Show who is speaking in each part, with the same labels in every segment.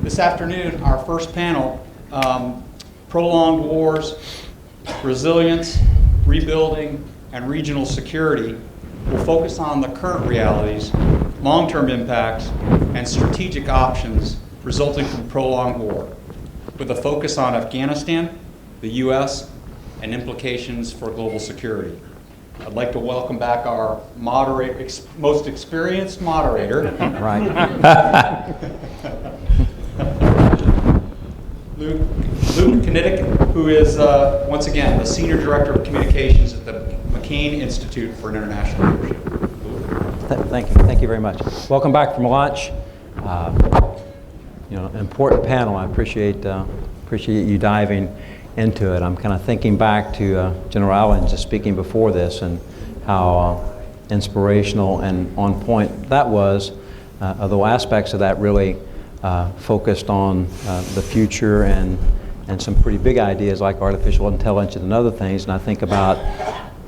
Speaker 1: This afternoon, our first panel, Prolonged Wars, Resilience, Rebuilding, and Regional Security, will focus on the current realities, long-term impacts, and strategic options resulting from prolonged war, with a focus on Afghanistan, the U.S., and implications for global security. I'd like to welcome back our most experienced moderator.
Speaker 2: Right.
Speaker 1: Luke Knittig, who is, once again, the Senior Director of Communications at the McCain Institute for International Leadership.
Speaker 2: Thank you very much. Welcome back from lunch. An important panel. I appreciate you diving into it. I'm kind of thinking back to General Allen just speaking before this and how inspirational and on point that was, although aspects of that really focused on the future and some pretty big ideas like artificial intelligence and other things. And I think about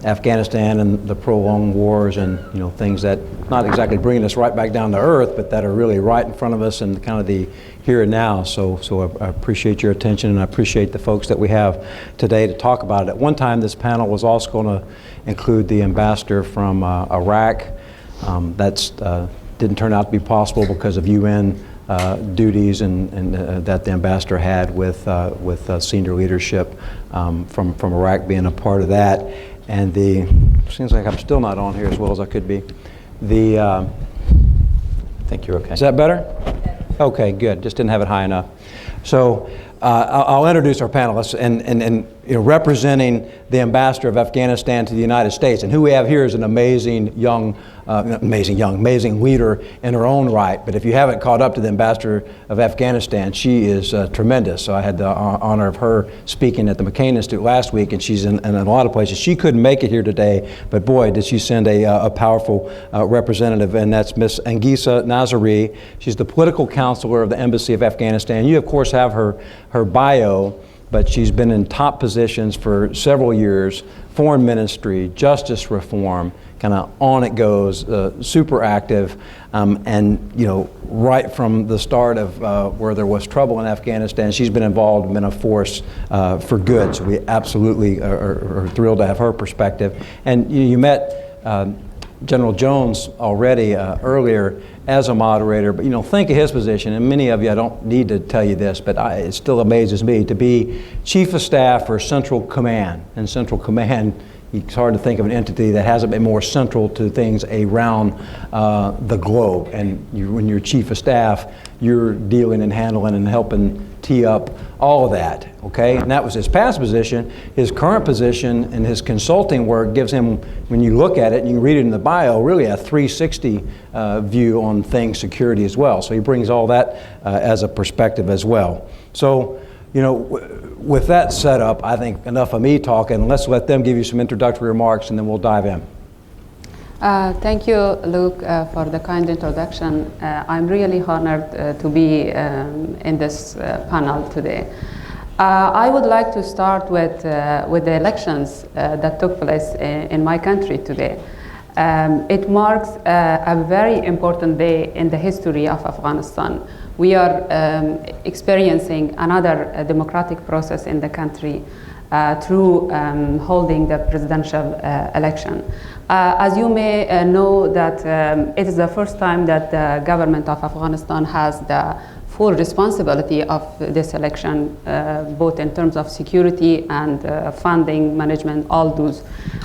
Speaker 2: Afghanistan and the prolonged wars and things that not exactly bringing us right back down to earth, but that are really right in front of us and kind of the here and now. So I appreciate your attention, and I appreciate the folks that we have today to talk about it. At one time, this panel was also going to include the ambassador from Iraq. That's didn't turn out to be possible because of UN duties and that the ambassador had with senior leadership from Iraq being a part of that. And seems like I'm still not on here as well as I could be. I think you're okay. Is that better? Okay, good. Just didn't have it high enough. So I'll introduce our panelists and representing the ambassador of Afghanistan to the United States. And who we have here is an amazing leader in her own right. But if you haven't caught up to the ambassador of Afghanistan, she is tremendous. So I had the honor of her speaking at the McCain Institute last week, and she's in a lot of places. She couldn't make it here today, but boy, did she send a powerful representative, and that's Miss Angiza Nasiree. She's the political counselor of the Embassy of Afghanistan. You, of course, have her bio, but she's been in top positions for several years: foreign ministry, justice reform, kind of on it goes, super active, and right from the start of where there was trouble in Afghanistan, she's been involved and been a force for good. So we absolutely are thrilled to have her perspective. And you met General Jones already earlier as a moderator, but think of his position, and many of you, I don't need to tell you this, but it still amazes me to be Chief of Staff for Central Command. And Central Command, it's hard to think of an entity that hasn't been more central to things around the globe. And when you're Chief of Staff, you're dealing and handling and helping tee up all of that, okay? And that was his past position. His current position and his consulting work gives him, when you look at it, and you can read it in the bio, really a 360 view on things security as well. So he brings all that as a perspective as well. So, with that set up, I think enough of me talking. Let's let them give you some introductory remarks, and then we'll dive in.
Speaker 3: Thank you, Luke, for the kind introduction. I'm really honored to be in this panel today. I would like to start with the elections that took place in my country today. It marks a very important day in the history of Afghanistan. We are experiencing another democratic process in the country through holding the presidential election. As you may know that it is the first time that the government of Afghanistan has the full responsibility of this election, both in terms of security and funding, management, all those.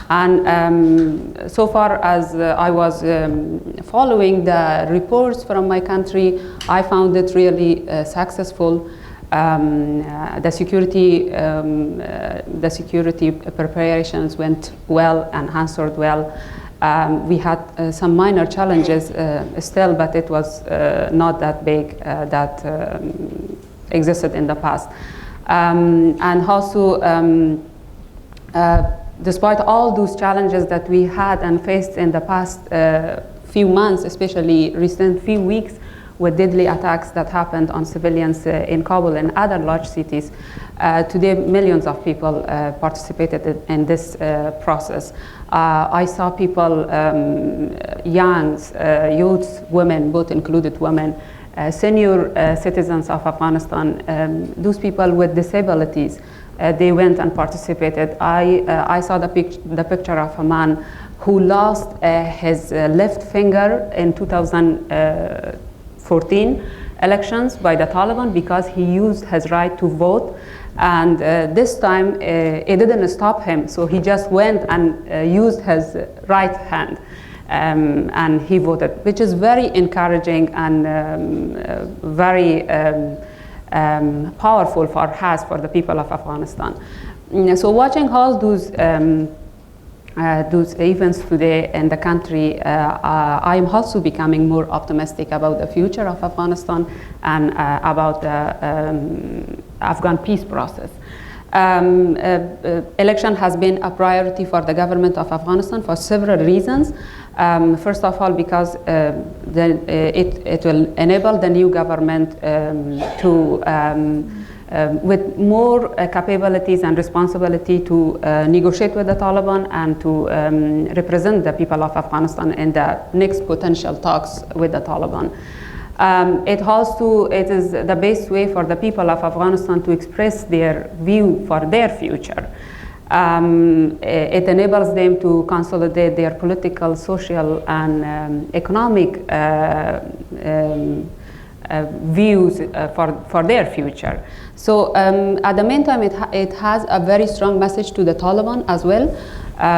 Speaker 3: And so far as I was following the reports from my country, I found it really successful. The security preparations went well and answered well. We had some minor challenges still, but it was not that big that existed in the past. And also, despite all those challenges that we had and faced in the past few months, especially recent few weeks, with deadly attacks that happened on civilians in Kabul and other large cities. Today, millions of people participated in this process. I saw people, youths, women, both included women, senior citizens of Afghanistan, those people with disabilities, they went and participated. I saw the picture of a man who lost his left finger in 2014 elections by the Taliban because he used his right to vote. And this time it didn't stop him, so he just went and used his right hand and he voted, which is very encouraging and very powerful for the people of Afghanistan. So watching all those events today in the country, I am also becoming more optimistic about the future of Afghanistan and about the Afghan peace process. Election has been a priority for the government of Afghanistan for several reasons. First of all, because it will enable the new government to with more capabilities and responsibility to negotiate with the Taliban and to represent the people of Afghanistan in the next potential talks with the Taliban. It is the best way for the people of Afghanistan to express their view for their future. It enables them to consolidate their political, social, and economic views for their future. So at the meantime, it has a very strong message to the Taliban as well,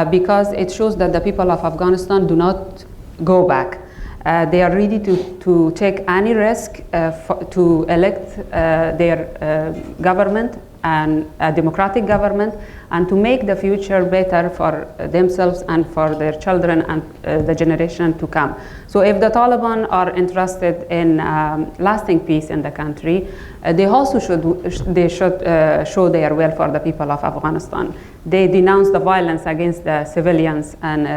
Speaker 3: because it shows that the people of Afghanistan do not go back. They are ready to take any risk to elect their government and a democratic government, and to make the future better for themselves and for their children and the generation to come. So if the Taliban are interested in lasting peace in the country, they also should show their will for the people of Afghanistan. They denounce the violence against the civilians and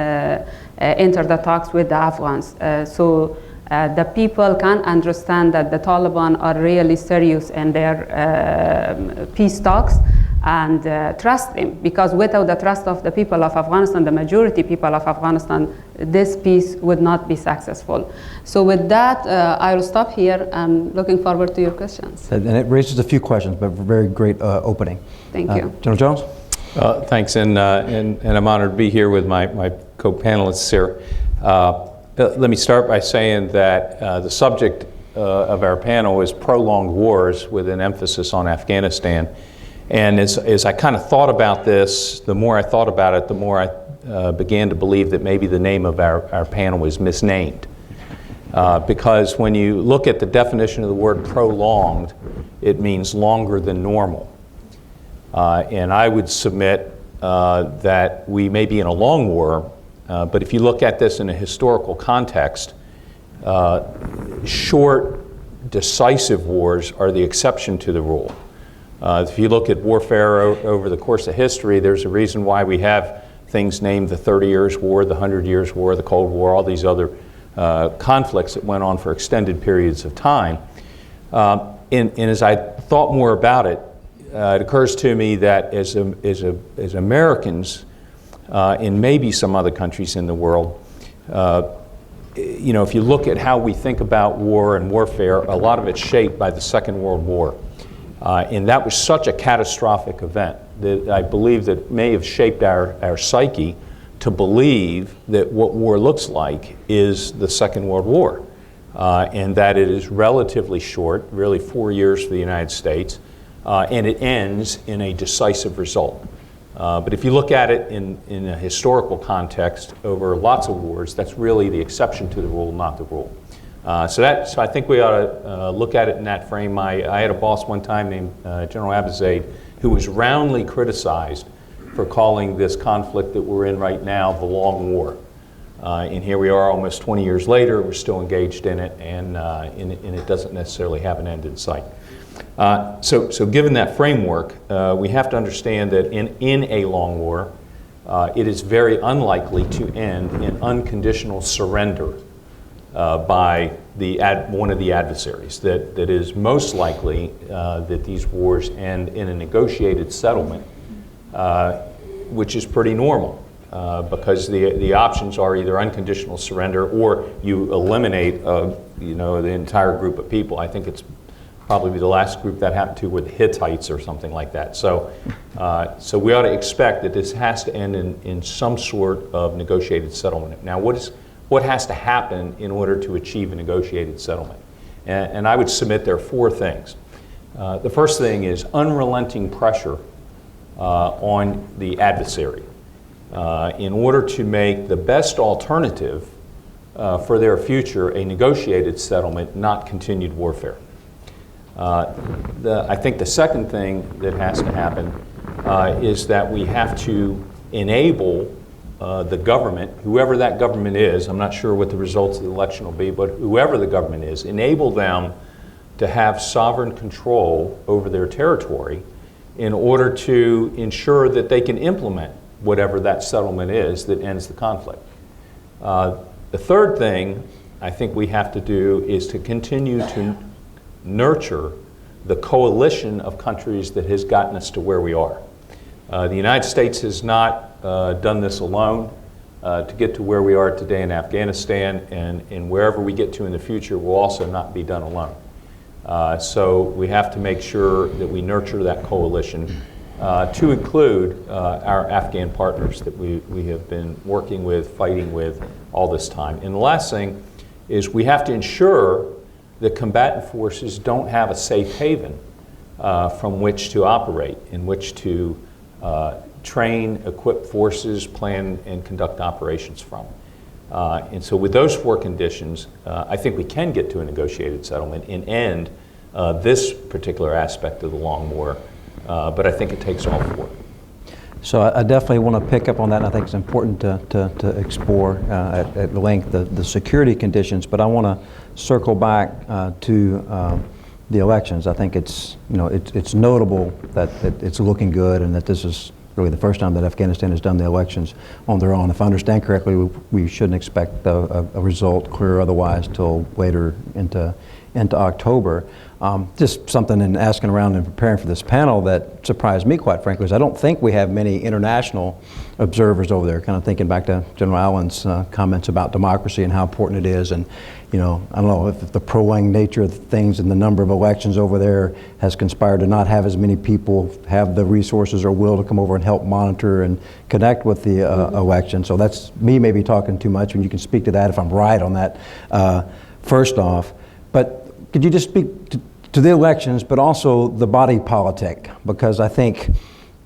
Speaker 3: enter the talks with the Afghans. So the people can understand that the Taliban are really serious in their peace talks and trust them, because without the trust of the people of Afghanistan, the majority people of Afghanistan, this peace would not be successful. So with that, I will stop here and looking forward to your questions.
Speaker 2: And it raises a few questions, but very great opening.
Speaker 3: Thank you.
Speaker 2: General Jones?
Speaker 4: Thanks, and I'm honored to be here with my co-panelists here. Let me start by saying that the subject of our panel is prolonged wars with an emphasis on Afghanistan. And as I kind of thought about this, the more I thought about it, the more I began to believe that maybe the name of our panel is misnamed. Because when you look at the definition of the word prolonged, it means longer than normal. And I would submit that we may be in a long war, but if you look at this in a historical context, short, decisive wars are the exception to the rule. If you look at warfare over the course of history, there's a reason why we have things named the 30 Years' War, the 100 Years' War, the Cold War, all these other conflicts that went on for extended periods of time. And as I thought more about it, it occurs to me that as Americans, in maybe some other countries in the world, if you look at how we think about war and warfare, a lot of it's shaped by the Second World War. And that was such a catastrophic event that I believe that may have shaped our psyche to believe that what war looks like is the Second World War, and that it is relatively short, really 4 years for the United States, and it ends in a decisive result. But if you look at it in a historical context over lots of wars, that's really the exception to the rule, not the rule. So I think we ought to look at it in that frame. I had a boss one time named General Abizaid, who was roundly criticized for calling this conflict that we're in right now the Long War. And here we are almost 20 years later, we're still engaged in it, and it doesn't necessarily have an end in sight. So given that framework, we have to understand that in a long war, it is very unlikely to end in unconditional surrender by one of the adversaries. That is most likely that these wars end in a negotiated settlement, which is pretty normal. because the options are either unconditional surrender or you eliminate the entire group of people. I think it's probably the last group that happened to were the Hittites or something like that. So, so we ought to expect that this has to end in some sort of negotiated settlement. Now, what has to happen in order to achieve a negotiated settlement? And I would submit there are 4 things. The first thing is unrelenting pressure on the adversary in order to make the best alternative for their future a negotiated settlement, not continued warfare. I think the second thing that has to happen is that we have to enable the government, whoever that government is, I'm not sure what the results of the election will be, but whoever the government is, enable them to have sovereign control over their territory in order to ensure that they can implement whatever that settlement is that ends the conflict. The third thing I think we have to do is to continue to nurture the coalition of countries that has gotten us to where we are. The United States has not done this alone to get to where we are today in Afghanistan, and wherever we get to in the future will also not be done alone. So we have to make sure that we nurture that coalition to include our Afghan partners that we have been working with, fighting with all this time. And the last thing is we have to ensure that combatant forces don't have a safe haven from which to operate, in which to train, equip forces, plan, and conduct operations from. And so with those 4 conditions, I think we can get to a negotiated settlement and end this particular aspect of the long war, but I think it takes all 4.
Speaker 2: So I definitely want to pick up on that, and I think it's important to explore at length the security conditions, but I want to circle back to the elections. I think it's notable that it's looking good and that this is really the first time that Afghanistan has done the elections on their own. If I understand correctly, we shouldn't expect a result, clear or otherwise, till later into October. Just something in asking around and preparing for this panel that surprised me, quite frankly, is I don't think we have many international observers over there. Kind of thinking back to General Allen's comments about democracy and how important it is, and I don't know if the prolonged nature of things and the number of elections over there has conspired to not have as many people have the resources or will to come over and help monitor and connect with the election. So that's me maybe talking too much, and you can speak to that if I'm right on that first off. But could you just speak to the elections, but also the body politic? Because I think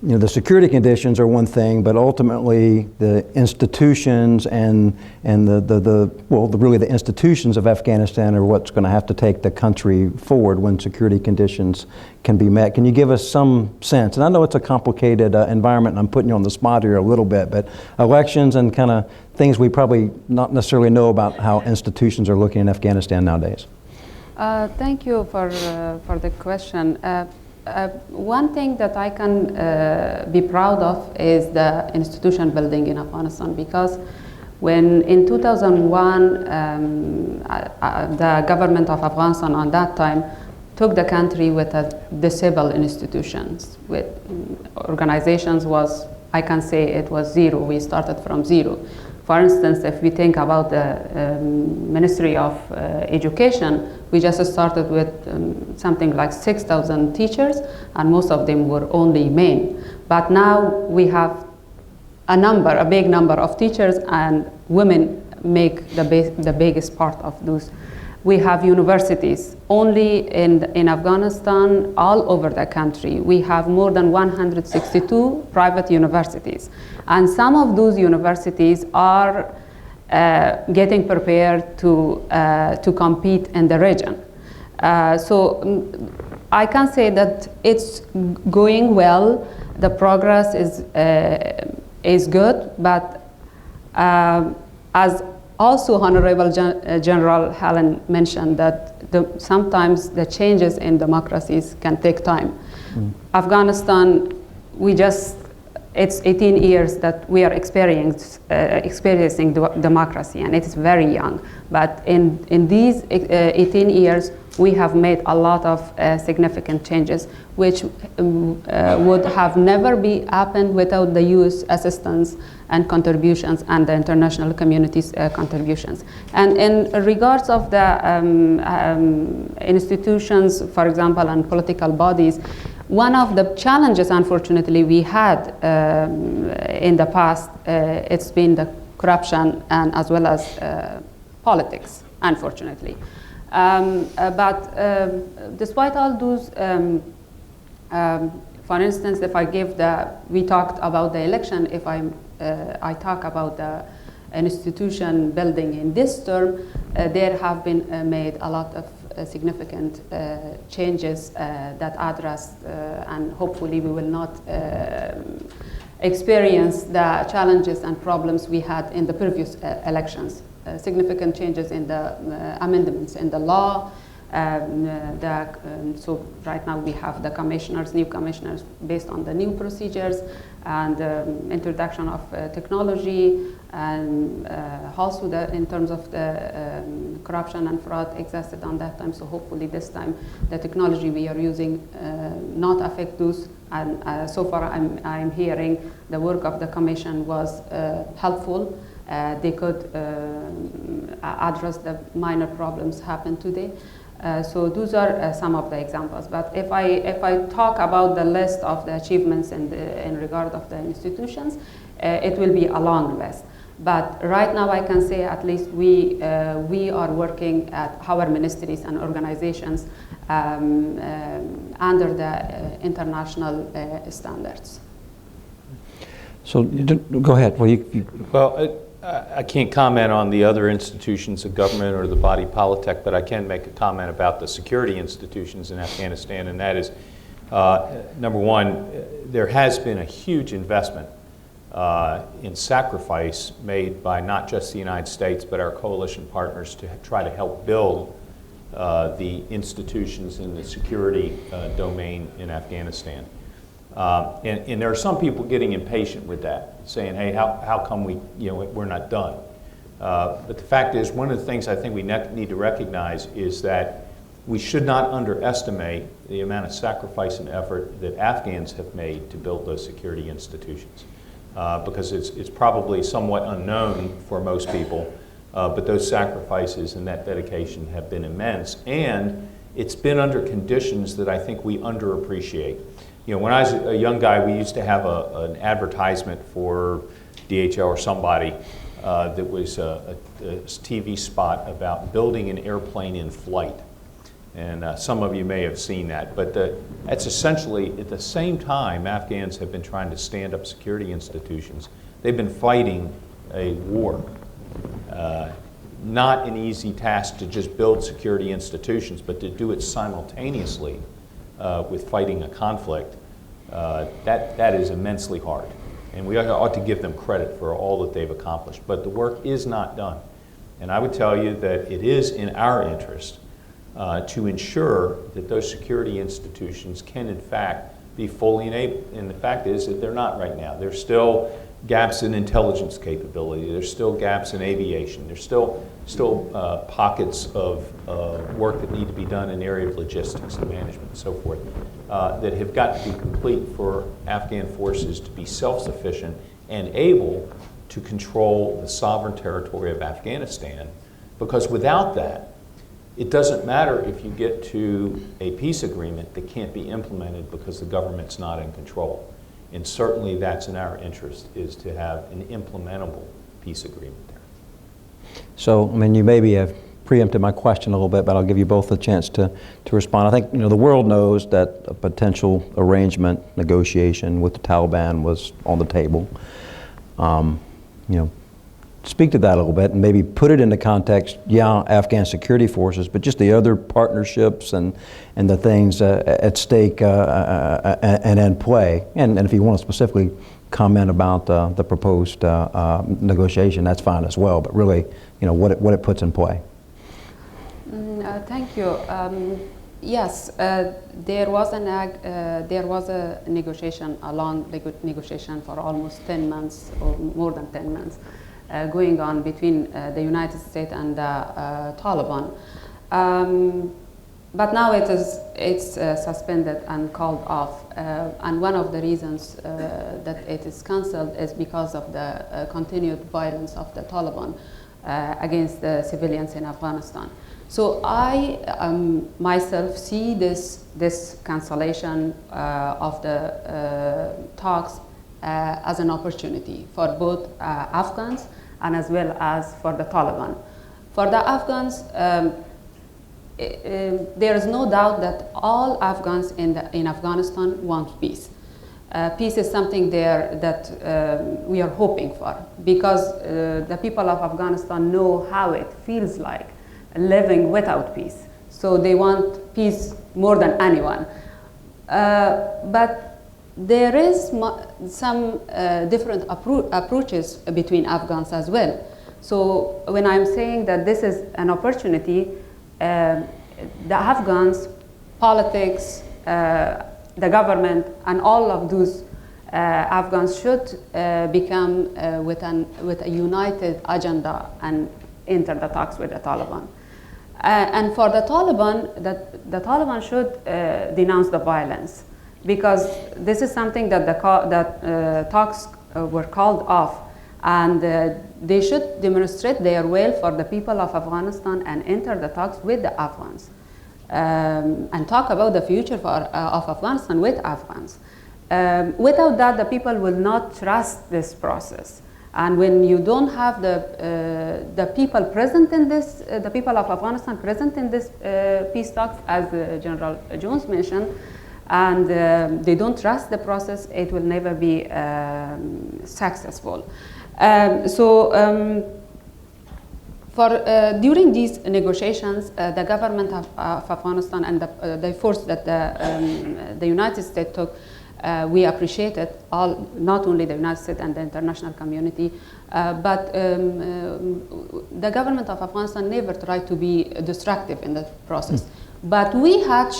Speaker 2: the security conditions are one thing, but ultimately the institutions and really the institutions of Afghanistan are what's going to have to take the country forward when security conditions can be met. Can you give us some sense? And I know it's a complicated environment, and I'm putting you on the spot here a little bit, but elections and kind of things we probably not necessarily know about how institutions are looking in Afghanistan nowadays.
Speaker 3: Thank you for the question. One thing that I can be proud of is the institution building in Afghanistan, because when in 2001 the government of Afghanistan on that time took the country with a disabled institutions, with organizations was, I can say it was 0. We started from 0. For instance, if we think about the Ministry of Education, we just started with something like 6,000 teachers, and most of them were only men. But now we have a big number of teachers, and women make the biggest part of those. We have universities. Only in Afghanistan, all over the country, we have more than 162 private universities. And some of those universities are getting prepared to compete in the region. So I can say that it's going well. The progress is good, but as also Honorable General Helen mentioned, that sometimes the changes in democracies can take time. Afghanistan, we just it's 18 years that we are experiencing democracy, and it is very young. But in these 18 years, we have made a lot of significant changes, which would have never be happened without the U.S. assistance and contributions and the international community's contributions. And in regards of the institutions, for example, and political bodies, one of the challenges, unfortunately, we had in the past, it's been the corruption and as well as politics, unfortunately. But despite all those, for instance, if I give we talked about the election, if I talk about the institution building in this term, there have been made a lot of significant changes that address, and hopefully we will not experience the challenges and problems we had in the previous elections. Significant changes in the amendments in the law. So right now we have the commissioners, new commissioners, based on the new procedures and introduction of technology, and also in terms of the corruption and fraud existed on that time. So hopefully this time the technology we are using not affect those. And so far I'm hearing the work of the commission was helpful. They could address the minor problems happened today. So those are some of the examples. But if I talk about the list of the achievements in regard of the institutions, it will be a long list. But right now I can say at least we are working at our ministries and organizations under the international standards.
Speaker 2: So go ahead.
Speaker 4: Well, I can't comment on the other institutions of government or the body politic, but I can make a comment about the security institutions in Afghanistan, and that is, number one, there has been a huge investment in sacrifice made by not just the United States, but our coalition partners to try to help build the institutions in the security domain in Afghanistan. And there are some people getting impatient with that, saying, hey, how come we're not done? But the fact is, one of the things I think we need to recognize is that we should not underestimate the amount of sacrifice and effort that Afghans have made to build those security institutions. Because it's probably somewhat unknown for most people, but those sacrifices and that dedication have been immense. And it's been under conditions that I think we underappreciate. You know, when I was a young guy, we used to have an advertisement for DHL or somebody that was a TV spot about building an airplane in flight. And some of you may have seen that. But that's essentially, at the same time, Afghans have been trying to stand up security institutions. They've been fighting a war. Not an easy task to just build security institutions, but to do it simultaneously with fighting a conflict, that is immensely hard. And we ought to give them credit for all that they've accomplished. But the work is not done. And I would tell you that it is in our interest to ensure that those security institutions can, in fact, be fully enabled. And the fact is that they're not right now. There's still gaps in intelligence capability. There's still gaps in aviation. There's still pockets of work that need to be done in the area of logistics and management and so forth that have got to be complete for Afghan forces to be self-sufficient and able to control the sovereign territory of Afghanistan. Because without that, it doesn't matter if you get to a peace agreement that can't be implemented because the government's not in control. And certainly that's in our interest, is to have an implementable peace agreement there.
Speaker 2: So, I mean, you maybe have preempted my question a little bit, but I'll give you both a chance to respond. I think, the world knows that a potential arrangement, negotiation with the Taliban was on the table. Speak to that a little bit and maybe put it into context, Afghan security forces, but just the other partnerships and the things at stake and in play. And if you want to specifically comment about the proposed negotiation, that's fine as well, but really, what it puts in play.
Speaker 3: Thank you. Yes, there was a negotiation, a long negotiation for almost 10 months or more than 10 months, going on between the United States and the Taliban. But now it's suspended and called off. And one of the reasons that it is cancelled is because of the continued violence of the Taliban against the civilians in Afghanistan. So I myself see this cancellation of the talks as an opportunity for both Afghans and as well as for the Taliban. For the Afghans, there is no doubt that all Afghans in Afghanistan want peace. Peace is something there that we are hoping for, because the people of Afghanistan know how it feels like living without peace. So they want peace more than anyone. But there is some different approaches between Afghans as well. So when I'm saying that this is an opportunity, the Afghans, politics, the government, and all of those Afghans should become with a united agenda and enter the talks with the Taliban. And for the Taliban, the Taliban should denounce the violence, because this is something that talks were called off, and they should demonstrate their will for the people of Afghanistan and enter the talks with the Afghans, and talk about the future of Afghanistan with Afghans. Without that, the people will not trust this process. And when you don't have the people present in this, the people of Afghanistan present in this peace talks, as General Jones mentioned, and they don't trust the process, it will never be successful. During these negotiations, the government of Afghanistan and the force that the United States took, we appreciate it, not only the United States and the international community, but the government of Afghanistan never tried to be destructive in the process. But we had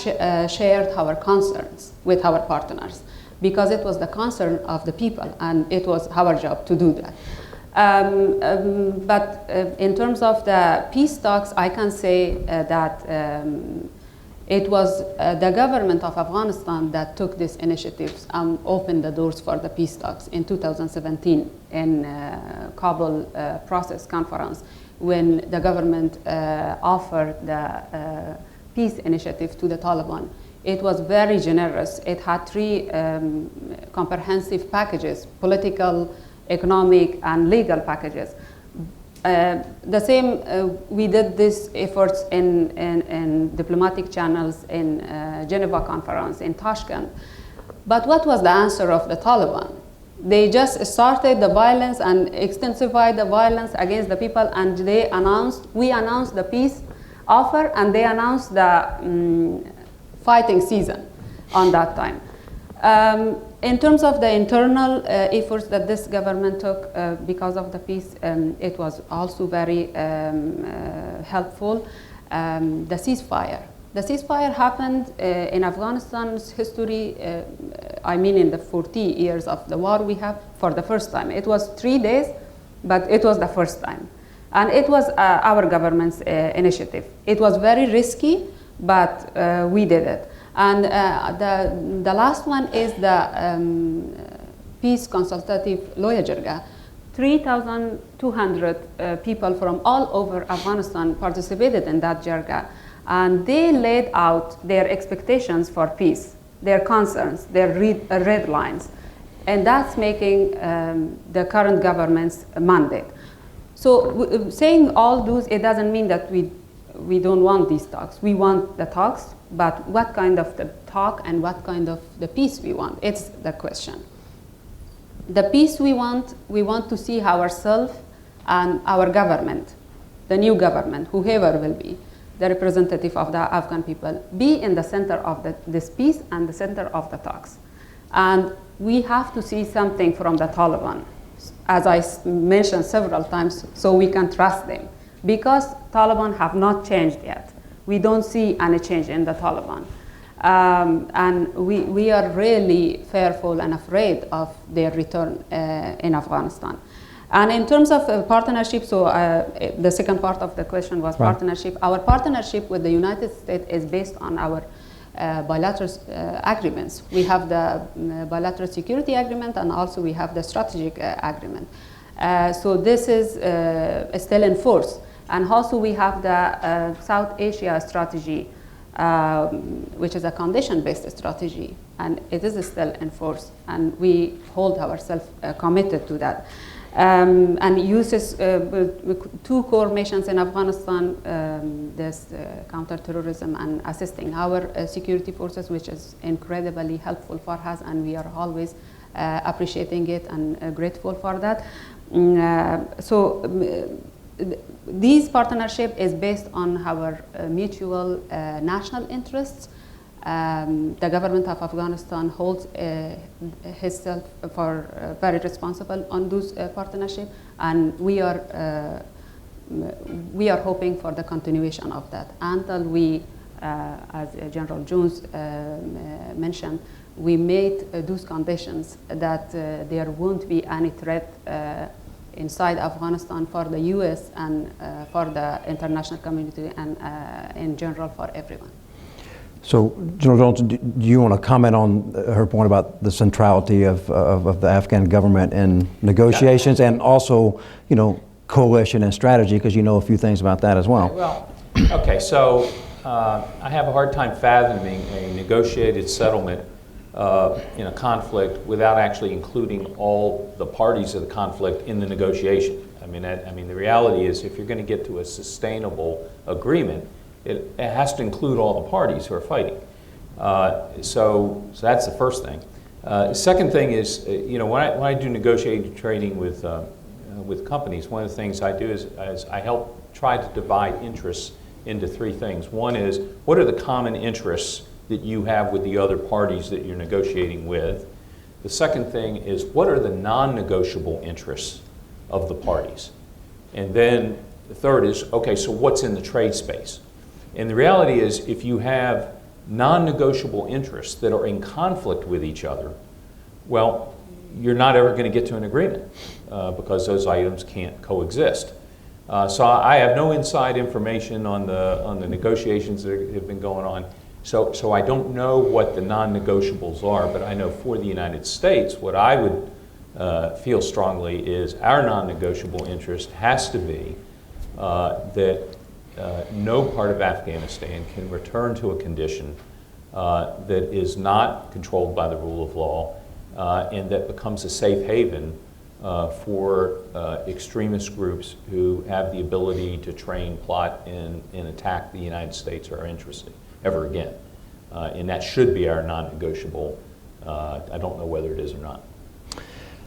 Speaker 3: shared our concerns with our partners, because it was the concern of the people, and it was our job to do that. But in terms of the peace talks, I can say that it was the government of Afghanistan that took these initiatives and opened the doors for the peace talks in 2017 in Kabul Process Conference, when the government offered the peace initiative to the Taliban. It was very generous. It had 3 comprehensive packages: political, economic, and legal packages. The same, we did these efforts in diplomatic channels, in Geneva Conference, in Tashkent. But what was the answer of the Taliban? They just started the violence and intensified the violence against the people, and we announced the peace offer, and they announced the fighting season on that time. In terms of the internal efforts that this government took because of the peace, it was also very helpful. The ceasefire. The ceasefire happened in Afghanistan's history, I mean in the 40 years of the war we have, for the first time. It was 3 days, but it was the first time. And it was our government's initiative. It was very risky, but we did it. And the last one is the Peace Consultative Loya Jirga. 3,200 people from all over Afghanistan participated in that jirga, and they laid out their expectations for peace, their concerns, their red lines, and that's making the current government's mandate. So saying all those, it doesn't mean that we don't want these talks. We want the talks, but what kind of the talk and what kind of the peace we want, it's the question. The peace we want to see ourselves and our government, the new government, whoever will be, the representative of the Afghan people, be in the center of this peace and the center of the talks. And we have to see something from the Taliban, as I mentioned several times, so we can trust them. Because Taliban have not changed yet. we don't see any change in the Taliban. And we are really fearful and afraid of their return in Afghanistan. And in terms of partnership, so the second part of the question was
Speaker 2: right.
Speaker 3: partnership. Our partnership with the United States is based on our bilateral agreements. We have the bilateral security agreement, and also we have the strategic agreement. So this is still in force. And also we have the South Asia strategy, which is a condition-based strategy, and it is still in force, and we hold ourselves committed to that. And uses two core missions in Afghanistan, this counterterrorism and assisting our security forces, which is incredibly helpful for us, and we are always appreciating it and grateful for that. This partnership is based on our mutual national interests. The government of Afghanistan holds itself for very responsible on those partnership, and we are hoping for the continuation of that until we, as General Jones mentioned, we made those conditions that there won't be any threat inside Afghanistan for the U.S. and for the international community and in general for everyone.
Speaker 2: So, General Jones, do you want to comment on her point about the centrality of the Afghan government in negotiations and also, coalition and strategy, because you know a few things about that as well?
Speaker 4: Okay, so I have a hard time fathoming a negotiated settlement in a conflict without actually including all the parties of the conflict in the negotiation. I mean, the reality is if you're going to get to a sustainable agreement, it has to include all the parties who are fighting. So that's the first thing. Second thing is, when I do negotiated trading with companies, one of the things I do is I help try to divide interests into three things. One is, what are the common interests that you have with the other parties that you're negotiating with? The second thing is, what are the non-negotiable interests of the parties? And then the third is, okay, so what's in the trade space? And the reality is, if you have non-negotiable interests that are in conflict with each other, well, you're not ever going to get to an agreement because those items can't coexist. So I have no inside information on the negotiations that have been going on. So I don't know what the non-negotiables are, but I know for the United States, what I would feel strongly is our non-negotiable interest has to be that no part of Afghanistan can return to a condition that is not controlled by the rule of law and that becomes a safe haven for extremist groups who have the ability to train, plot, and attack the United States or our interests ever again. And that should be our non-negotiable. I don't know whether it is or not.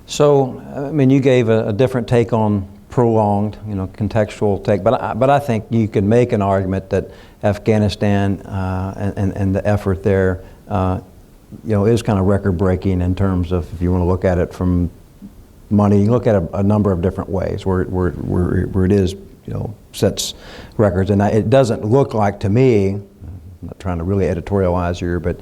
Speaker 2: So, you gave a different take on prolonged, contextual take, but I think you can make an argument that Afghanistan and the effort there, is kind of record-breaking in terms of, if you want to look at it from money, you look at a number of different ways where it is, sets records, and it doesn't look like to me, I'm not trying to really editorialize here, but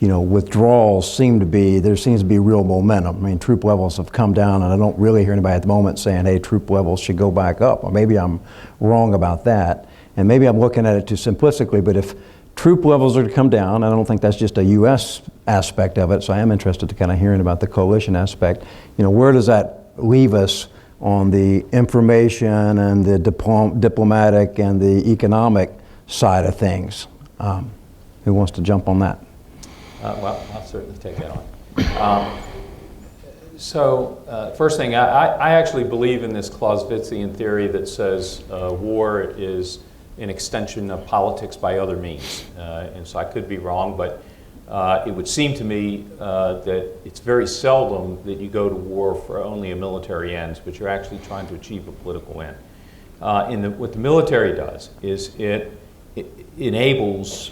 Speaker 2: withdrawals there seems to be real momentum. Troop levels have come down, and I don't really hear anybody at the moment saying, hey, troop levels should go back up. Or maybe I'm wrong about that, and maybe I'm looking at it too simplistically, but if troop levels are to come down, and I don't think that's just a U.S. aspect of it, so I am interested to kind of hearing about the coalition aspect. Where does that leave us on the information and the diplomatic and the economic side of things? Who wants to jump on that?
Speaker 4: Well, I'll certainly take that on. First thing, I actually believe in this Clausewitzian theory that says war is an extension of politics by other means. And so I could be wrong, but it would seem to me that it's very seldom that you go to war for only a military ends, but you're actually trying to achieve a political end. What the military does is it enables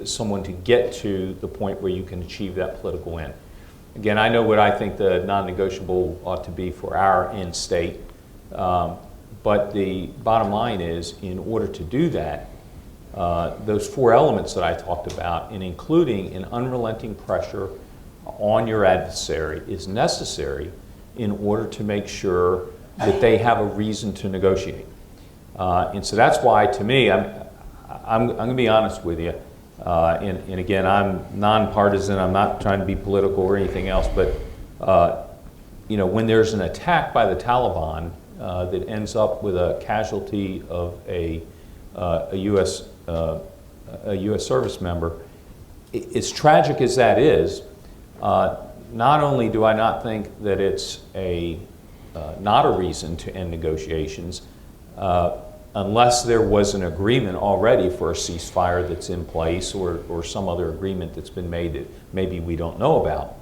Speaker 4: someone to get to the point where you can achieve that political end. Again, I know what I think the non-negotiable ought to be for our end state, but the bottom line is, in order to do that, those four elements that I talked about, and including an unrelenting pressure on your adversary, is necessary in order to make sure that they have a reason to negotiate. And so that's why, to me, I'm going to be honest with you, and again, I'm nonpartisan, I'm not trying to be political or anything else, but you know, when there's an attack by the Taliban that ends up with a casualty of a U.S. service member, as tragic as that is, not only do I not think that it's not a reason to end negotiations, unless there was an agreement already for a ceasefire that's in place, or some other agreement that's been made that maybe we don't know about.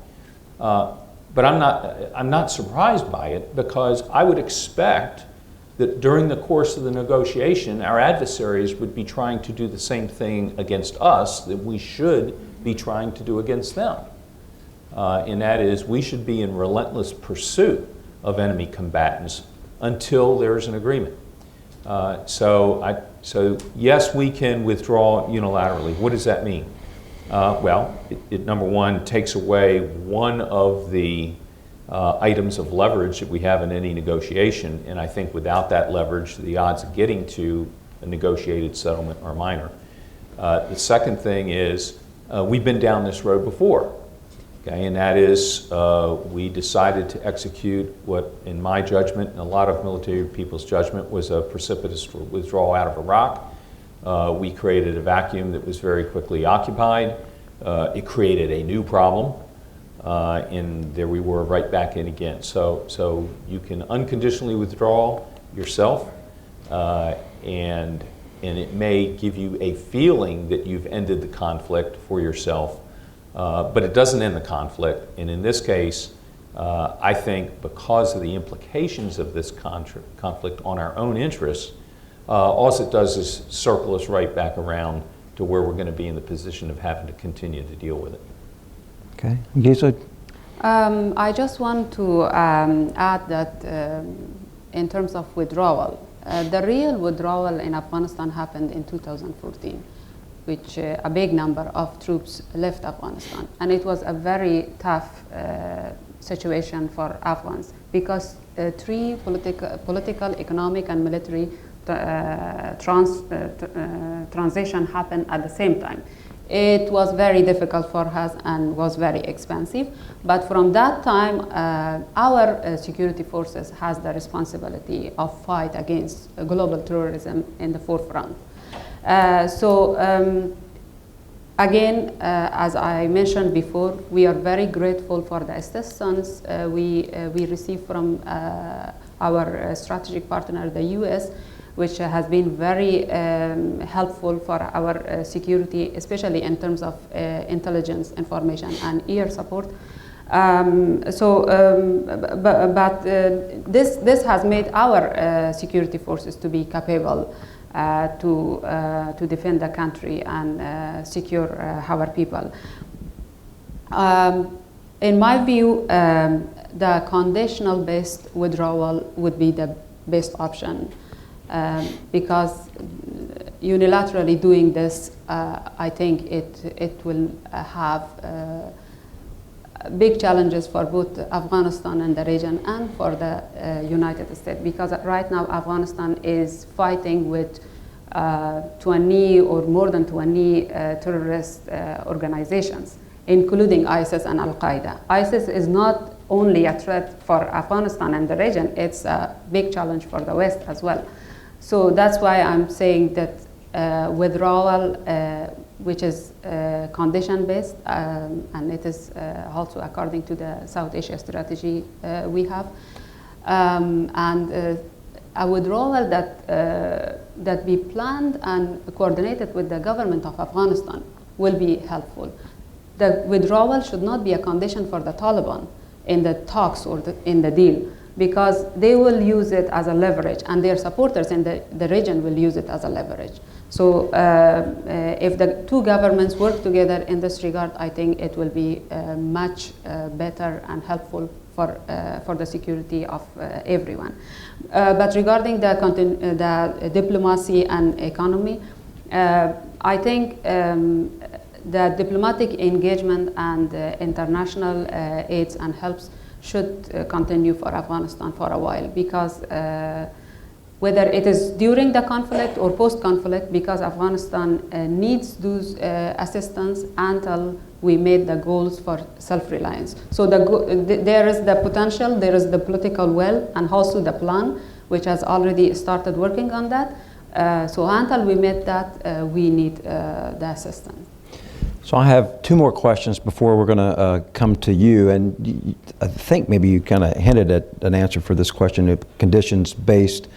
Speaker 4: But I'm not surprised by it, because I would expect that during the course of the negotiation, our adversaries would be trying to do the same thing against us that we should be trying to do against them. And that is, we should be in relentless pursuit of enemy combatants until there's an agreement. So yes, we can withdraw unilaterally. What does that mean? Well, it number one takes away one of the items of leverage that we have in any negotiation, and I think without that leverage, the odds of getting to a negotiated settlement are minor. The second thing is, we've been down this road before, okay, and that is we decided to execute what, in my judgment, and a lot of military people's judgment, was a precipitous withdrawal out of Iraq. We created a vacuum that was very quickly occupied. It created a new problem, and there we were right back in again. So you can unconditionally withdraw yourself, and it may give you a feeling that you've ended the conflict for yourself, but it doesn't end the conflict. And in this case, I think because of the implications of this conflict on our own interests, all it does is circle us right back around to where we're going to be in the position of having to continue to deal with it.
Speaker 2: Okay, Angiza?
Speaker 3: I just want to add that in terms of withdrawal, the real withdrawal in Afghanistan happened in 2014, which a big number of troops left Afghanistan. And it was a very tough situation for Afghans, because three political, economic, and military transition happened at the same time. It was very difficult for us and was very expensive. But from that time, our security forces has the responsibility of fight against global terrorism in the forefront. Again, as I mentioned before, we are very grateful for the assistance we receive from our strategic partner, the US, which has been very helpful for our security, especially in terms of intelligence, information, and air support. This has made our security forces to be capable to defend the country and secure our people. In my view, the conditional-based withdrawal would be the best option, because unilaterally doing this, I think it will have big challenges for both Afghanistan and the region, and for the United States, because right now Afghanistan is fighting with 20 or more than 20 terrorist organizations, including ISIS and Al-Qaeda. ISIS is not only a threat for Afghanistan and the region, it's a big challenge for the West as well. So that's why I'm saying that withdrawal, which is condition-based, and it is also according to the South Asia strategy we have, and a withdrawal that be planned and coordinated with the government of Afghanistan will be helpful. The withdrawal should not be a condition for the Taliban in the talks or in the deal, because they will use it as a leverage, and their supporters in the region will use it as a leverage. So if the two governments work together in this regard, I think it will be much better and helpful for the security of everyone. But regarding the diplomacy and economy, I think the diplomatic engagement and international aids and helps should continue for Afghanistan for a while, because whether it is during the conflict or post-conflict, because Afghanistan needs those assistance until we made the goals for self-reliance. So there is the potential, there is the political will, and also the plan, which has already started working on that. So until we met that, we need the assistance.
Speaker 2: So I have two more questions before we're going to come to you, and I think maybe you kind of hinted at an answer for this question of conditions-based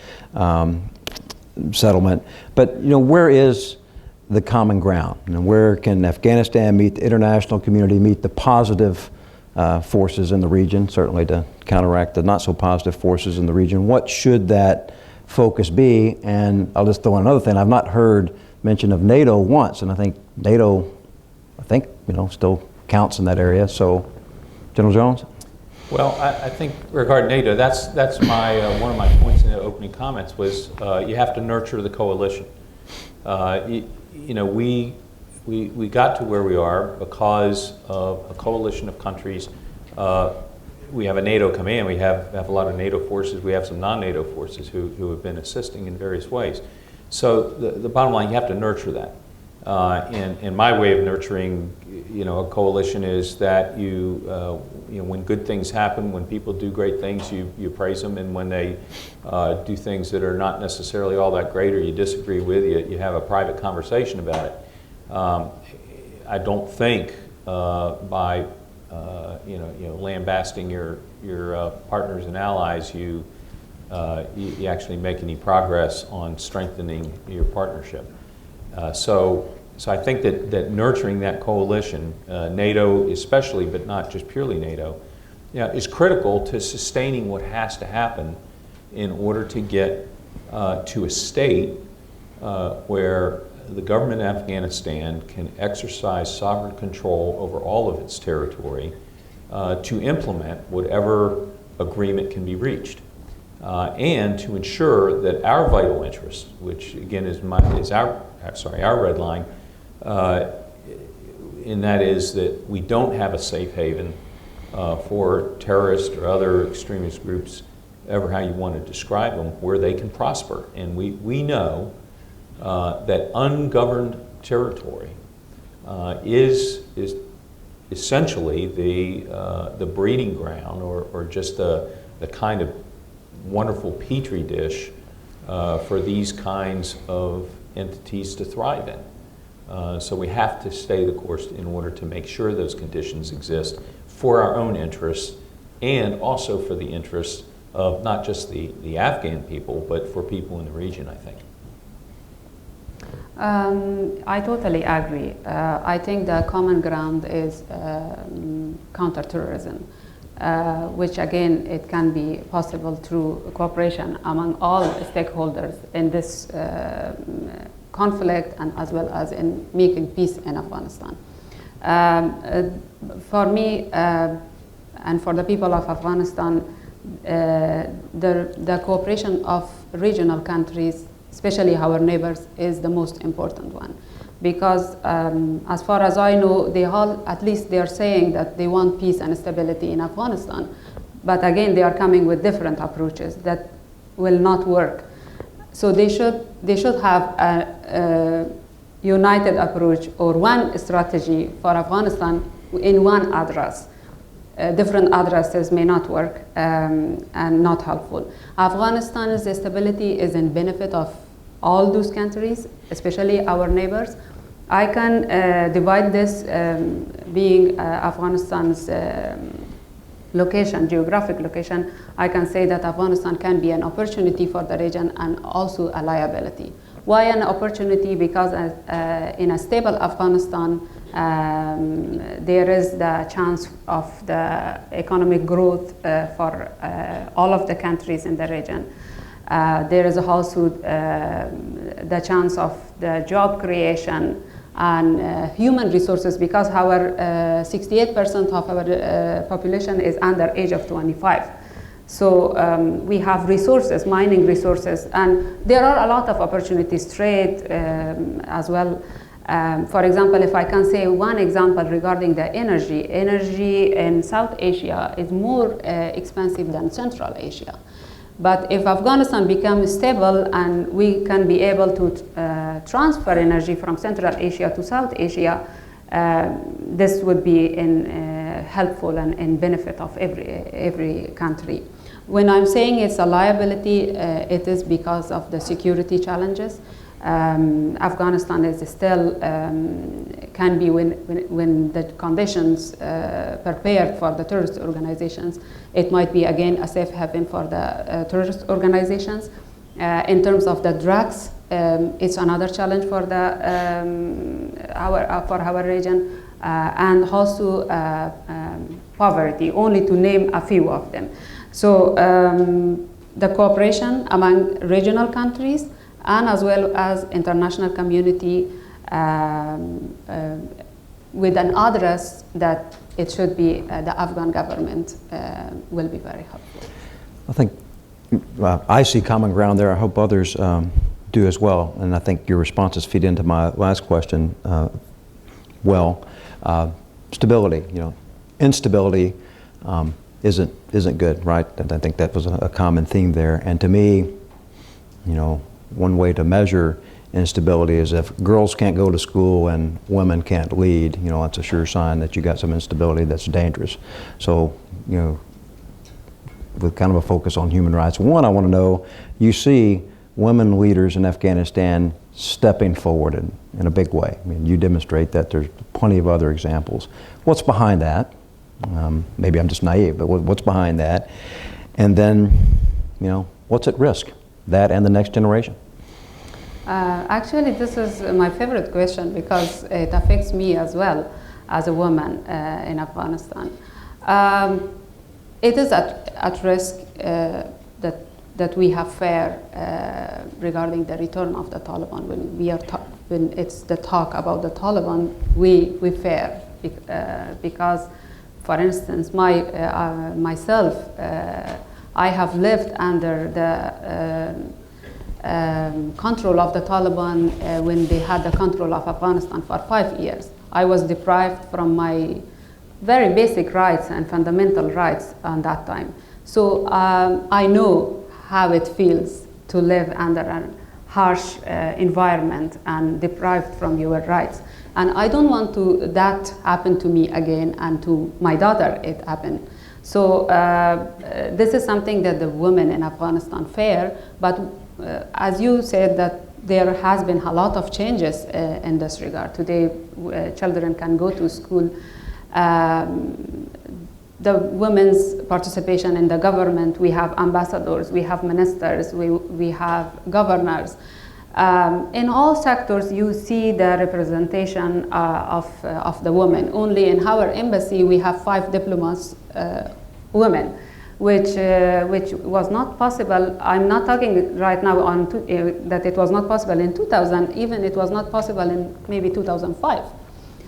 Speaker 2: settlement. But where is the common ground? And where can Afghanistan meet the international community, meet the positive forces in the region, certainly to counteract the not so positive forces in the region? What should that focus be? And I'll just throw in another thing. I've not heard mention of NATO once, and I think NATO, still counts in that area. So, General Jones?
Speaker 4: Well, I think regarding NATO, that's my one of my points in the opening comments was you have to nurture the coalition. We got to where we are because of a coalition of countries. We have a NATO command. We have a lot of NATO forces. We have some non-NATO forces who have been assisting in various ways. So the bottom line, you have to nurture that. And my way of nurturing, a coalition is that when good things happen, when people do great things, you praise them, and when they do things that are not necessarily all that great or you disagree with, you have a private conversation about it. I don't think by lambasting your partners and allies, you actually make any progress on strengthening your partnership. So I think that nurturing that coalition, NATO especially, but not just purely NATO, is critical to sustaining what has to happen in order to get to a state where the government of Afghanistan can exercise sovereign control over all of its territory to implement whatever agreement can be reached. And to ensure that our vital interests, which again is our red line, and that is that we don't have a safe haven for terrorists or other extremist groups, ever how you want to describe them, where they can prosper. And we know that ungoverned territory is essentially the breeding ground or just the kind of wonderful petri dish for these kinds of entities to thrive in. So we have to stay the course in order to make sure those conditions exist for our own interests and also for the interests of not just the Afghan people, but for people in the region, I think.
Speaker 3: I totally agree. I think the common ground is counterterrorism, which again, it can be possible through cooperation among all stakeholders in this conflict and as well as in making peace in Afghanistan. For me and for the people of Afghanistan, the cooperation of regional countries, especially our neighbors, is the most important one. Because as far as I know, they all, at least they are saying that they want peace and stability in Afghanistan. But again, they are coming with different approaches that will not work. So they should have a united approach or one strategy for Afghanistan in one address. Different addresses may not work and not helpful. Afghanistan's stability is in benefit of all those countries, especially our neighbors. I can divide this being Afghanistan's location, geographic location. I can say that Afghanistan can be an opportunity for the region and also a liability. Why an opportunity? Because in a stable Afghanistan, there is the chance of the economic growth for all of the countries in the region. There is also the chance of the job creation and human resources, because our 68% of our population is under age of 25. So we have resources, mining resources, and there are a lot of opportunities, trade as well. For example, if I can say one example regarding the energy in South Asia is more expensive than Central Asia. But if Afghanistan becomes stable and we can be able to transfer energy from Central Asia to South Asia, this would be helpful and in benefit of every country. When I'm saying it's a liability, it is because of the security challenges. Afghanistan is still can be when the conditions prepared for the terrorist organizations, it might be again a safe haven for the terrorist organizations. In terms of the drugs, it's another challenge for our region, and also poverty, only to name a few of them. So the cooperation among regional countries and as well as international community with an address that it should be the Afghan government will be very helpful.
Speaker 2: I think I see common ground there. I hope others do as well. And I think your responses feed into my last question well. Stability, instability isn't good, right? And I think that was a common theme there. And to me, one way to measure instability is if girls can't go to school and women can't lead, that's a sure sign that you got some instability that's dangerous. So, with kind of a focus on human rights. One, I want to know, you see women leaders in Afghanistan stepping forward in a big way. I mean, you demonstrate that. There's plenty of other examples. What's behind that? Maybe I'm just naive, but what's behind that? And then, what's at risk? That and the next generation.
Speaker 3: Actually, this is my favorite question because it affects me as well as a woman in Afghanistan. It is at risk that we have fear regarding the return of the Taliban. When it's the talk about the Taliban, we fear because, for instance, myself, I have lived under the control of the Taliban when they had the control of Afghanistan for 5 years. I was deprived from my very basic rights and fundamental rights on that time. So I know how it feels to live under a harsh environment and deprived from your rights. And I don't want that happen to me again, and to my daughter it happened. So this is something that the women in Afghanistan fear, but as you said, that there has been a lot of changes in this regard. Today, children can go to school. The women's participation in the government, we have ambassadors, we have ministers, we have governors. In all sectors, you see the representation of the women. Only in our embassy, we have 5 diplomats, women, which was not possible. I'm not talking right now on that it was not possible in 2000, even it was not possible in maybe 2005.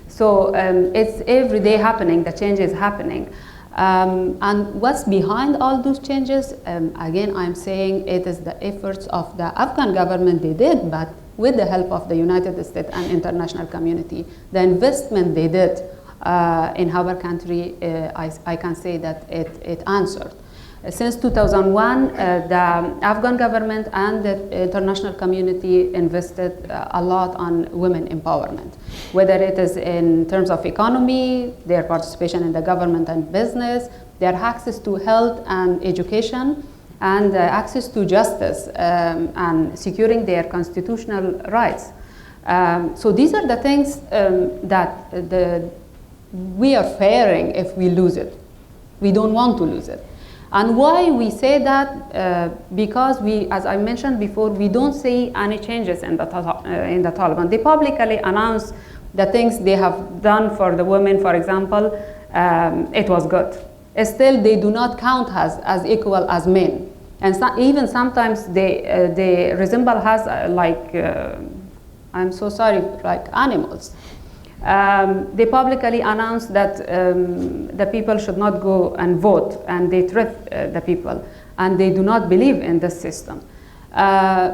Speaker 3: So it's every day happening, the change is happening. And what's behind all those changes? Again, I'm saying it is the efforts of the Afghan government they did, but with the help of the United States and international community. The investment they did in our country, I can say that it answered. Since 2001, the Afghan government and the international community invested a lot on women empowerment, whether it is in terms of economy, their participation in the government and business, their access to health and education, and access to justice and securing their constitutional rights. So these are the things that we are fearing if we lose it. We don't want to lose it. And why we say that? Because we, as I mentioned before, we don't see any changes in the Taliban. They publicly announce the things they have done for the women, for example, it was good. Still, they do not count as equal as men. And even sometimes they resemble us like, I'm so sorry, like animals. They publicly announced that the people should not go and vote, and they threat the people, and they do not believe in this system.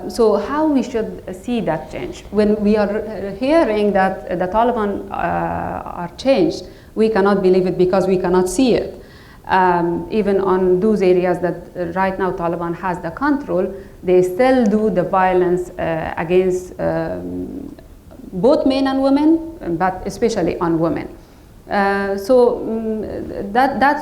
Speaker 3: So how we should see that change? When we are hearing that the Taliban are changed, we cannot believe it because we cannot see it. Even on those areas that right now Taliban has the control, they still do the violence against both men and women, but especially on women. That's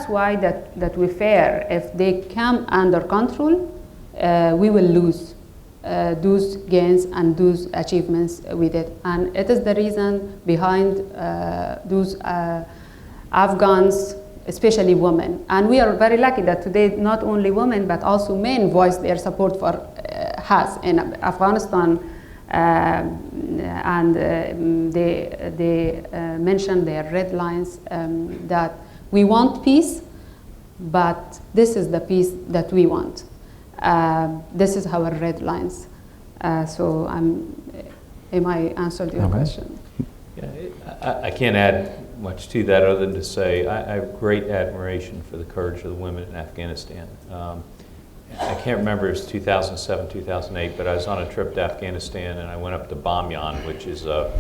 Speaker 3: why that we fear if they come under control, we will lose those gains and those achievements we did. And it is the reason behind those Afghans, especially women. And we are very lucky that today not only women but also men voice their support for us in Afghanistan, and they mentioned their red lines, that we want peace, but this is the peace that we want. This is our red lines. So am I answered your question?
Speaker 4: Yeah, I can't add much to that other than to say I have great admiration for the courage of the women in Afghanistan. I can't remember if it was 2007, 2008, but I was on a trip to Afghanistan and I went up to Bamyan, which is a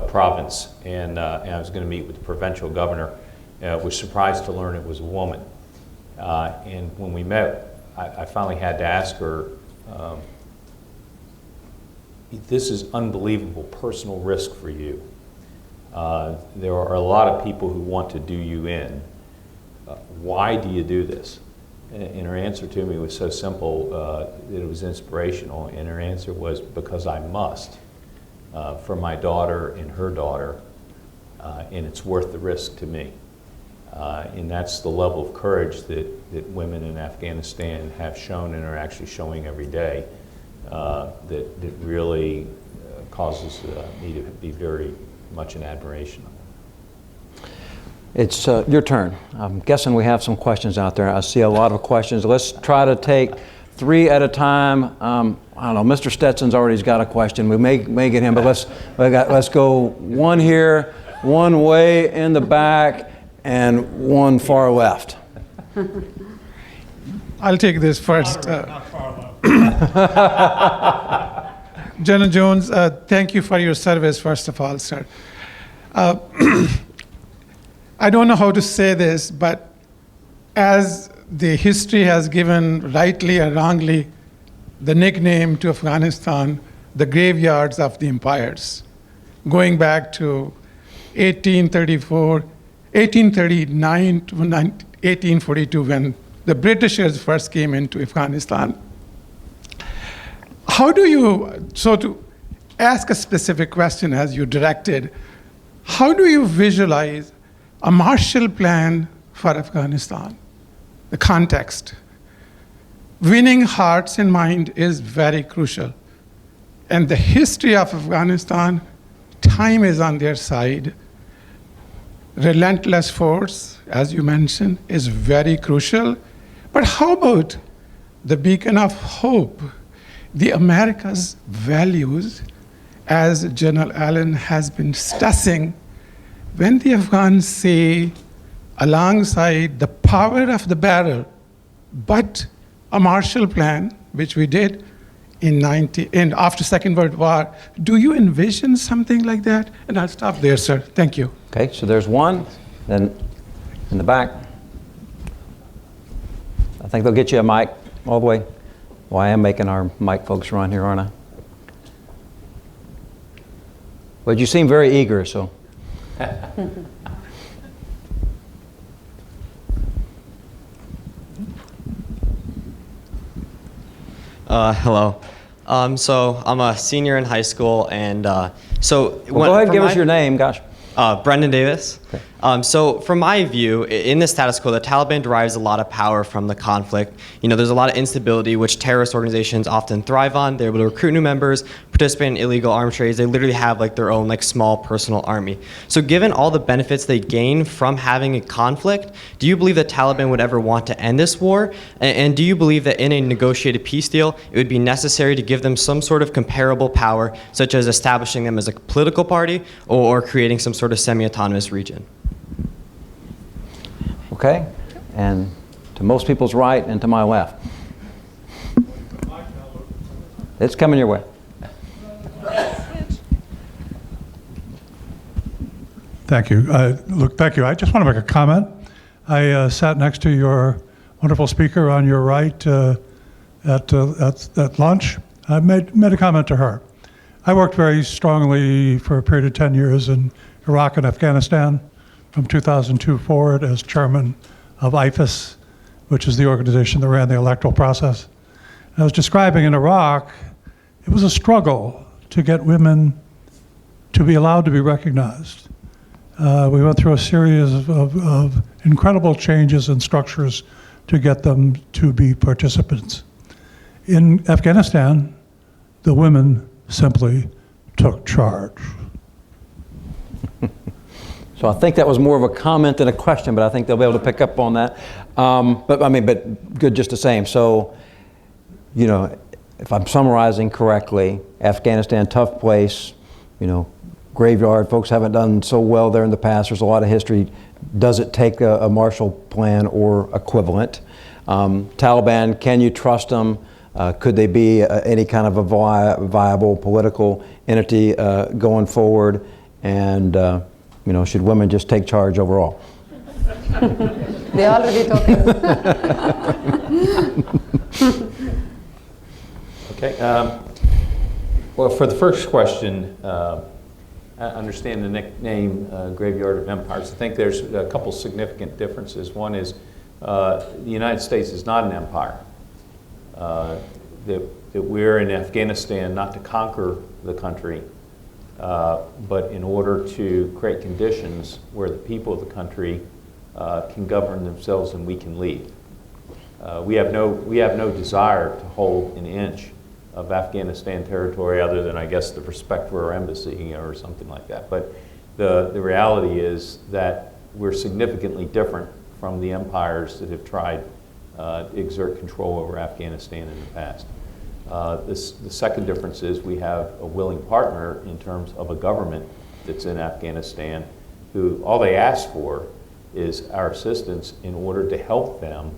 Speaker 4: province, and I was going to meet with the provincial governor. Was surprised to learn it was a woman. And when we met, I finally had to ask her, this is unbelievable personal risk for you. There are a lot of people who want to do you in. Why do you do this? And her answer to me was so simple that it was inspirational. And her answer was, because I must, for my daughter and her daughter, and it's worth the risk to me. And that's the level of courage that women in Afghanistan have shown and are actually showing every day, that really causes me to be very much in admiration.
Speaker 2: It's your turn. I'm guessing we have some questions out there. I see a lot of questions. Let's try to take 3 at a time. I don't know, Mr. Stetson's already got a question. We may get him, but let's go one here, one way in the back, and one far left.
Speaker 5: I'll take this first. General Jones, thank you for your service, first of all, sir. I don't know how to say this, but as the history has given, rightly or wrongly, the nickname to Afghanistan, the graveyards of the empires, going back to 1839 to 1842, when the Britishers first came into Afghanistan. How do you, so to ask a specific question as you directed, how do you visualize a Marshall Plan for Afghanistan? The context. Winning hearts and minds is very crucial. And the history of Afghanistan, time is on their side. Relentless force, as you mentioned, is very crucial. But how about the beacon of hope, the America's values, as General Allen has been stressing? When the Afghans say, alongside the power of the barrel, but a Marshall Plan, which we did and after Second World War, do you envision something like that? And I'll stop there, sir. Thank you.
Speaker 2: Okay, so there's one, then in the back. I think they'll get you a mic all the way. Well, I am making our mic folks run here, aren't I? But you seem very eager, so.
Speaker 6: Hello. So I'm a senior in high school, and
Speaker 2: Well, go ahead and give us your name, gosh.
Speaker 6: Brendan Davis.
Speaker 2: Okay.
Speaker 6: So from my view, in the status quo, the Taliban derives a lot of power from the conflict. There's a lot of instability, which terrorist organizations often thrive on. They're able to recruit new members, participate in illegal arms trades. They literally have like their own like small personal army. So given all the benefits they gain from having a conflict, do you believe the Taliban would ever want to end this war? And do you believe that in a negotiated peace deal, it would be necessary to give them some sort of comparable power, such as establishing them as a political party or creating some sort of semi-autonomous region?
Speaker 2: Okay, and to most people's right and to my left. It's coming your way.
Speaker 7: Thank you. Look, thank you. I just want to make a comment. I sat next to your wonderful speaker on your right at lunch. I made a comment to her. I worked very strongly for a period of 10 years in Iraq and Afghanistan, from 2002 forward as chairman of IFIS, which is the organization that ran the electoral process. And I was describing in Iraq, it was a struggle to get women to be allowed to be recognized. We went through a series of incredible changes and structures to get them to be participants. In Afghanistan, the women simply took charge.
Speaker 2: So I think that was more of a comment than a question, but I think they'll be able to pick up on that. But good just the same. So, if I'm summarizing correctly, Afghanistan, tough place, graveyard, folks haven't done so well there in the past. There's a lot of history. Does it take a Marshall Plan or equivalent? Taliban, can you trust them? Could they be any kind of a viable political entity going forward? And should women just take charge overall?
Speaker 3: They're already talking.
Speaker 4: Okay. Well, for the first question, I understand the nickname Graveyard of Empires. I think there's a couple significant differences. One is the United States is not an empire. That we're in Afghanistan not to conquer the country, but in order to create conditions where the people of the country can govern themselves and we can lead. We have no desire to hold an inch of Afghanistan territory other than, I guess, the respect for our embassy or something like that. But the reality is that we're significantly different from the empires that have tried to exert control over Afghanistan in the past. The second difference is we have a willing partner in terms of a government that's in Afghanistan who all they ask for is our assistance in order to help them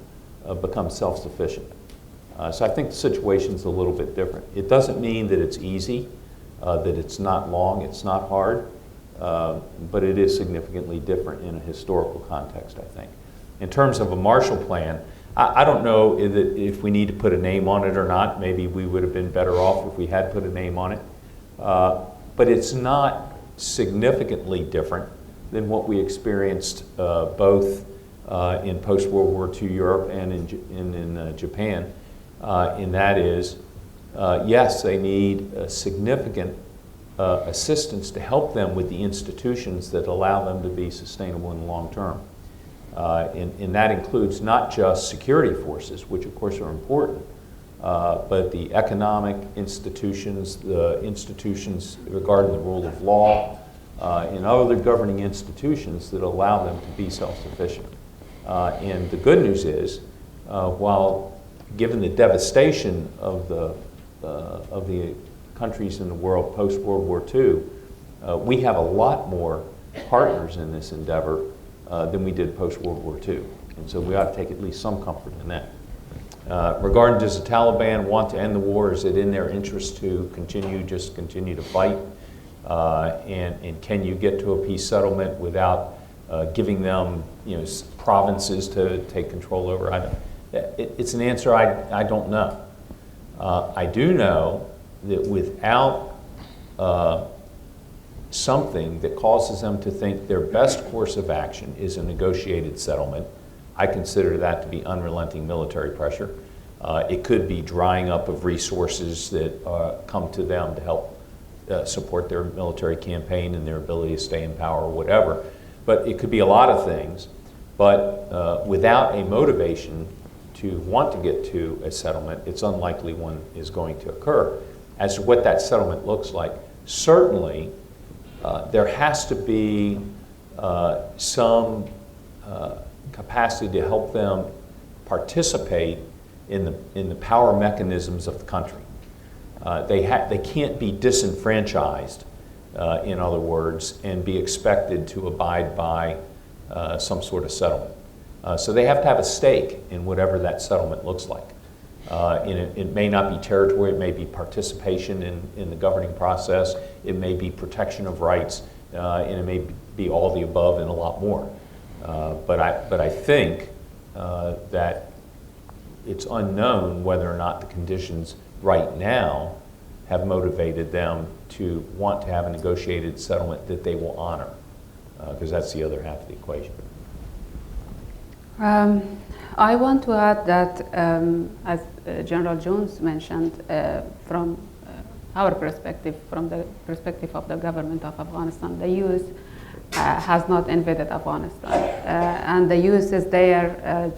Speaker 4: become self-sufficient. So I think the situation's a little bit different. It doesn't mean that it's easy, that it's not long, it's not hard, but it is significantly different in a historical context, I think. In terms of a Marshall Plan, I don't know if we need to put a name on it or not. Maybe we would have been better off if we had put a name on it. But it's not significantly different than what we experienced both in post-World War II Europe and in Japan. And that is, yes, they need significant assistance to help them with the institutions that allow them to be sustainable in the long term. And that includes not just security forces, which of course are important, but the economic institutions, the institutions regarding the rule of law, and other governing institutions that allow them to be self-sufficient. And the good news is, while given the devastation of the countries in the world post-World War II, we have a lot more partners in this endeavor than we did post-World War II. And so we ought to take at least some comfort in that. Regarding does the Taliban want to end the war, is it in their interest to continue to fight? And can you get to a peace settlement without giving them provinces to take control over? It's an answer I don't know. I do know that without something that causes them to think their best course of action is a negotiated settlement, I consider that to be unrelenting military pressure. It could be drying up of resources that come to them to help support their military campaign and their ability to stay in power or whatever. But it could be a lot of things. But without a motivation to want to get to a settlement, it's unlikely one is going to occur. As to what that settlement looks like, certainly there has to be some capacity to help them participate in the power mechanisms of the country. They can't be disenfranchised, in other words, and be expected to abide by some sort of settlement. So they have to have a stake in whatever that settlement looks like. It may not be territory, it may be participation in the governing process, it may be protection of rights, and it may be all the above and a lot more. But I think that it's unknown whether or not the conditions right now have motivated them to want to have a negotiated settlement that they will honor, because that's the other half of the equation.
Speaker 3: I want to add that, as General Jones mentioned, from our perspective, from the perspective of the government of Afghanistan, the U.S. Has not invaded Afghanistan. And the U.S. is there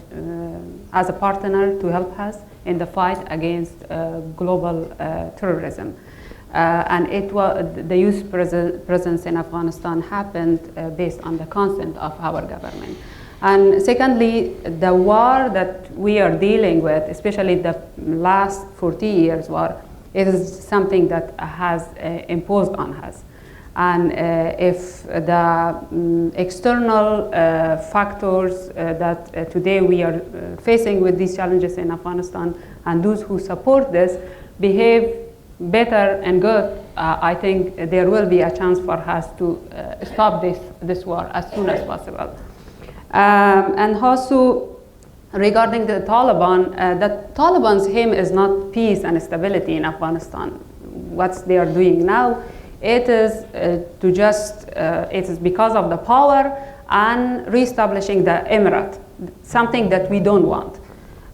Speaker 3: as a partner to help us in the fight against global terrorism. And the U.S. presence in Afghanistan happened based on the consent of our government. And secondly, the war that we are dealing with, especially the last 40 years war, is something that has imposed on us. And if the external factors that today we are facing with these challenges in Afghanistan, and those who support this behave better and good, I think there will be a chance for us to stop this war as soon as possible. And also, regarding the Taliban's aim is not peace and stability in Afghanistan. What they are doing now, it is it is because of the power and reestablishing the emirate, something that we don't want.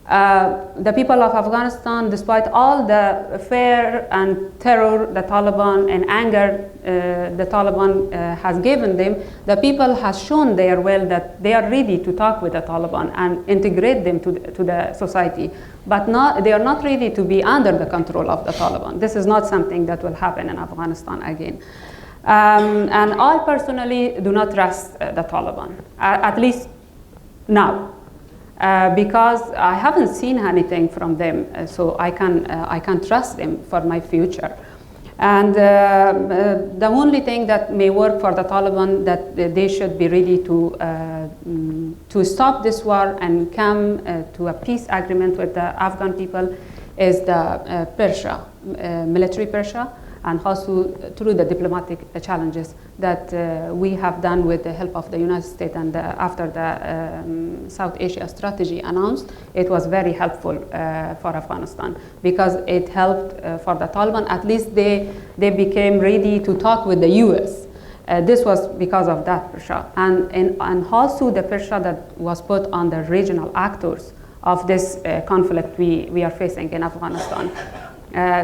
Speaker 3: The people of Afghanistan, despite all the fear and terror the Taliban and anger the Taliban has given them, the people has shown their will that they are ready to talk with the Taliban and integrate them to the society. But they are not ready to be under the control of the Taliban. This is not something that will happen in Afghanistan again. And I personally do not trust the Taliban, at least now. Because I haven't seen anything from them, so I can trust them for my future. And the only thing that may work for the Taliban, that they should be ready to stop this war and come to a peace agreement with the Afghan people, is the pressure, military pressure, and also through the diplomatic challenges that we have done with the help of the United States. And after the South Asia strategy announced, it was very helpful for Afghanistan, because it helped for the Taliban. At least they became ready to talk with the US. This was because of that pressure. And also the pressure that was put on the regional actors of this conflict we are facing in Afghanistan.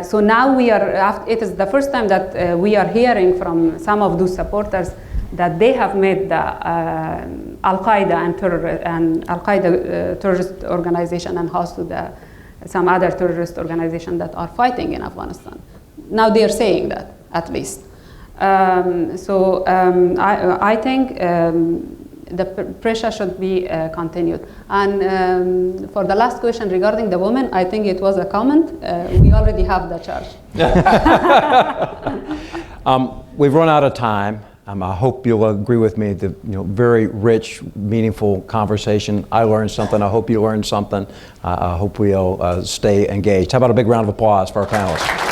Speaker 3: So now it is the first time that we are hearing from some of those supporters that they have made the Al-Qaeda and Al-Qaeda terrorist organization, and also some other terrorist organization that are fighting in Afghanistan. Now they are saying that, at least. I think the pressure should be continued. And for the last question regarding the women, I think it was a comment. We already have the charge.
Speaker 2: We've run out of time. I hope you'll agree with me. The very rich, meaningful conversation. I learned something. I hope you learned something. I hope we'll stay engaged. How about a big round of applause for our panelists?